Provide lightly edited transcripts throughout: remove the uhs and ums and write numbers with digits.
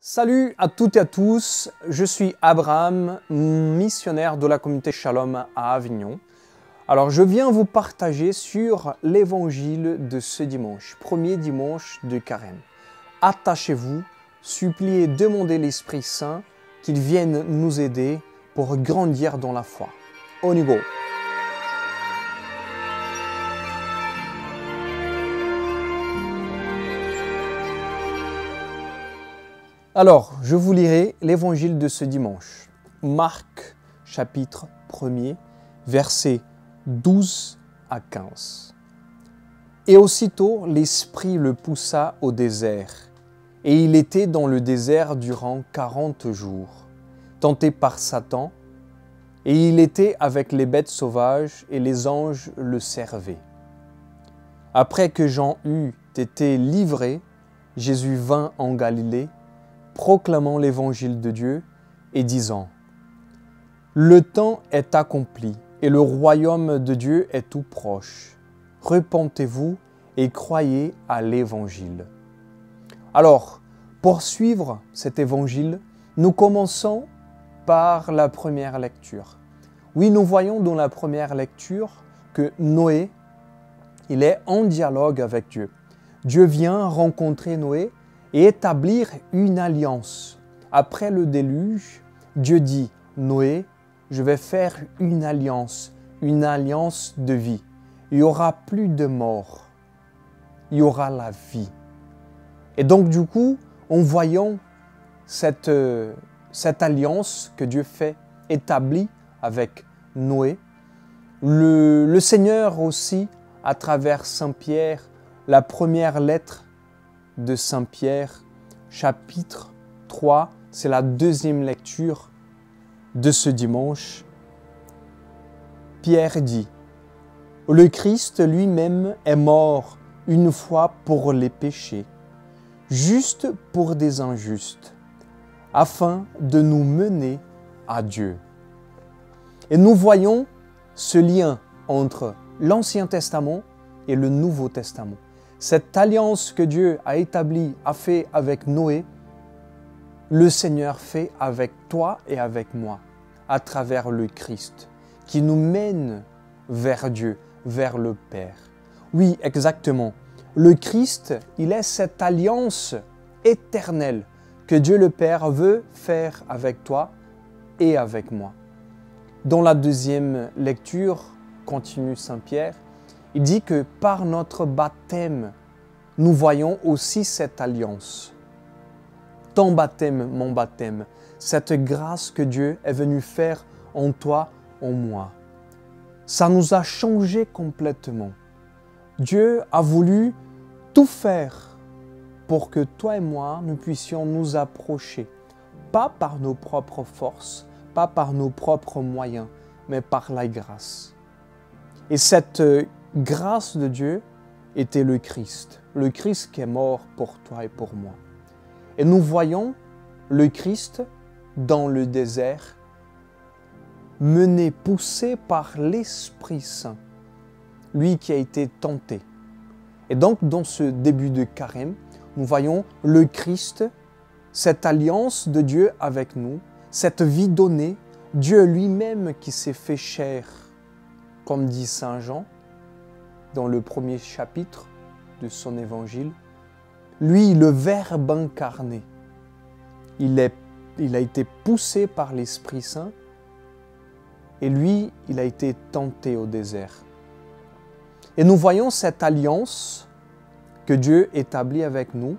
Salut à toutes et à tous, je suis Abraham, missionnaire de la communauté Shalom à Avignon. Alors je viens vous partager sur l'évangile de ce dimanche, premier dimanche de Carême. Attachez-vous, suppliez, demandez l'Esprit Saint qu'il vienne nous aider pour grandir dans la foi. On y go! Alors, je vous lirai l'évangile de ce dimanche. Marc, chapitre 1er, versets 12 à 15. Et aussitôt, l'Esprit le poussa au désert, et il était dans le désert durant 40 jours, tenté par Satan, et il était avec les bêtes sauvages, et les anges le servaient. Après que Jean eut été livré, Jésus vint en Galilée, proclamant l'évangile de Dieu et disant « Le temps est accompli et le royaume de Dieu est tout proche. Repentez-vous et croyez à l'évangile. » Alors, pour suivre cet évangile, nous commençons par la première lecture. Oui, nous voyons dans la première lecture que Noé, il est en dialogue avec Dieu. Dieu vient rencontrer Noé et établir une alliance. Après le déluge, Dieu dit « Noé, je vais faire une alliance de vie. Il n'y aura plus de mort, il y aura la vie. » Et donc du coup, en voyant cette alliance que Dieu fait établie avec Noé, le Seigneur aussi, à travers Saint Pierre, la première lettre de Saint Pierre, chapitre 3, c'est la deuxième lecture de ce dimanche. Pierre dit « Le Christ lui-même est mort une fois pour les péchés, juste pour des injustes, afin de nous mener à Dieu. » Et nous voyons ce lien entre l'Ancien Testament et le Nouveau Testament. Cette alliance que Dieu a établie, a fait avec Noé, le Seigneur fait avec toi et avec moi, à travers le Christ, qui nous mène vers Dieu, vers le Père. Oui, exactement. Le Christ, il est cette alliance éternelle que Dieu le Père veut faire avec toi et avec moi. Dans la deuxième lecture, continue Saint Pierre, il dit que par notre baptême, nous voyons aussi cette alliance. Ton baptême, mon baptême, cette grâce que Dieu est venu faire en toi, en moi. Ça nous a changé complètement. Dieu a voulu tout faire pour que toi et moi, nous puissions nous approcher, pas par nos propres forces, pas par nos propres moyens, mais par la grâce. Et cette grâce de Dieu était le Christ qui est mort pour toi et pour moi. Et nous voyons le Christ dans le désert, mené, poussé par l'Esprit Saint, lui qui a été tenté. Et donc dans ce début de Carême, nous voyons le Christ, cette alliance de Dieu avec nous, cette vie donnée, Dieu lui-même qui s'est fait chair, comme dit Saint Jean, dans le premier chapitre de son évangile. Lui, le Verbe incarné, il a été poussé par l'Esprit Saint et lui, il a été tenté au désert. Et nous voyons cette alliance que Dieu établit avec nous,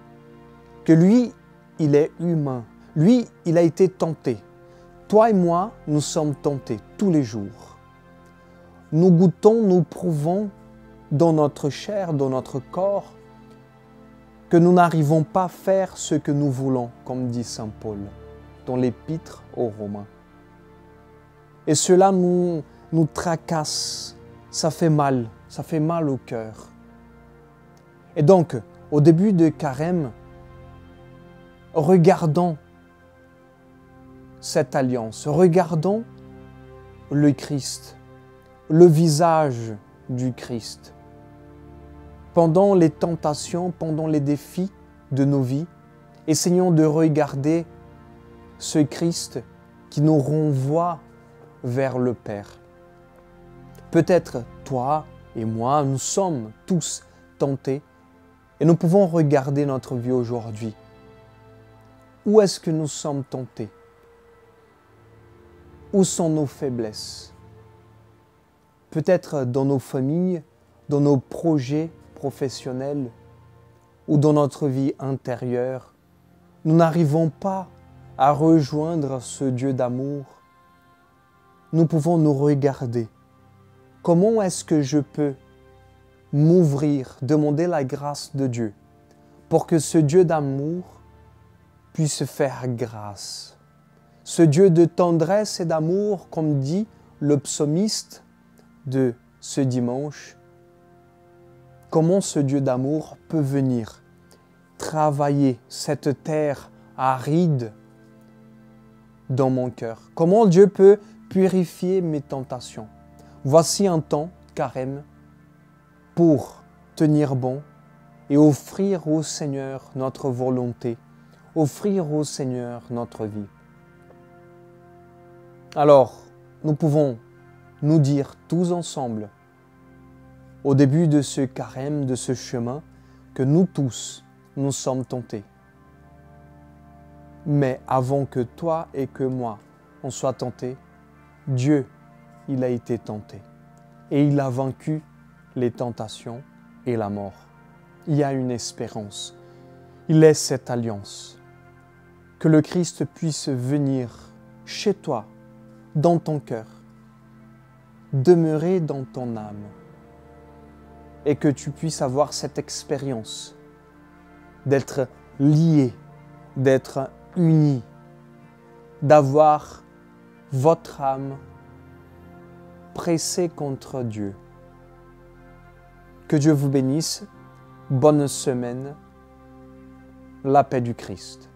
que lui, il est humain. Lui, il a été tenté. Toi et moi, nous sommes tentés tous les jours. Nous goûtons, nous prouvons dans notre chair, dans notre corps, que nous n'arrivons pas à faire ce que nous voulons, comme dit Saint Paul dans l'Épître aux Romains. Et cela nous tracasse, ça fait mal au cœur. Et donc, au début de Carême, regardons cette alliance, regardons le Christ, le visage du Christ. Pendant les tentations, pendant les défis de nos vies, Essayons de regarder ce Christ qui nous renvoie vers le Père. Peut-être toi et moi, nous sommes tous tentés et nous pouvons regarder notre vie aujourd'hui. Où est-ce que nous sommes tentés? Où sont nos faiblesses? Peut-être dans nos familles, dans nos projets professionnels ou dans notre vie intérieure, nous n'arrivons pas à rejoindre ce Dieu d'amour. Nous pouvons nous regarder. Comment est-ce que je peux m'ouvrir, demander la grâce de Dieu pour que ce Dieu d'amour puisse faire grâce? Ce Dieu de tendresse et d'amour, comme dit le psalmiste de ce dimanche, comment ce Dieu d'amour peut venir travailler cette terre aride dans mon cœur? Comment Dieu peut purifier mes tentations? Voici un temps, carême, pour tenir bon et offrir au Seigneur notre volonté, offrir au Seigneur notre vie. Alors, nous pouvons nous dire tous ensemble, au début de ce carême, de ce chemin, que nous tous, nous sommes tentés. Mais avant que toi et que moi, on soit tentés, Dieu, il a été tenté. Et il a vaincu les tentations et la mort. Il y a une espérance. Il est cette alliance. Que le Christ puisse venir chez toi, dans ton cœur, demeurer dans ton âme, et que tu puisses avoir cette expérience d'être lié, d'être uni, d'avoir votre âme pressée contre Dieu. Que Dieu vous bénisse. Bonne semaine. La paix du Christ.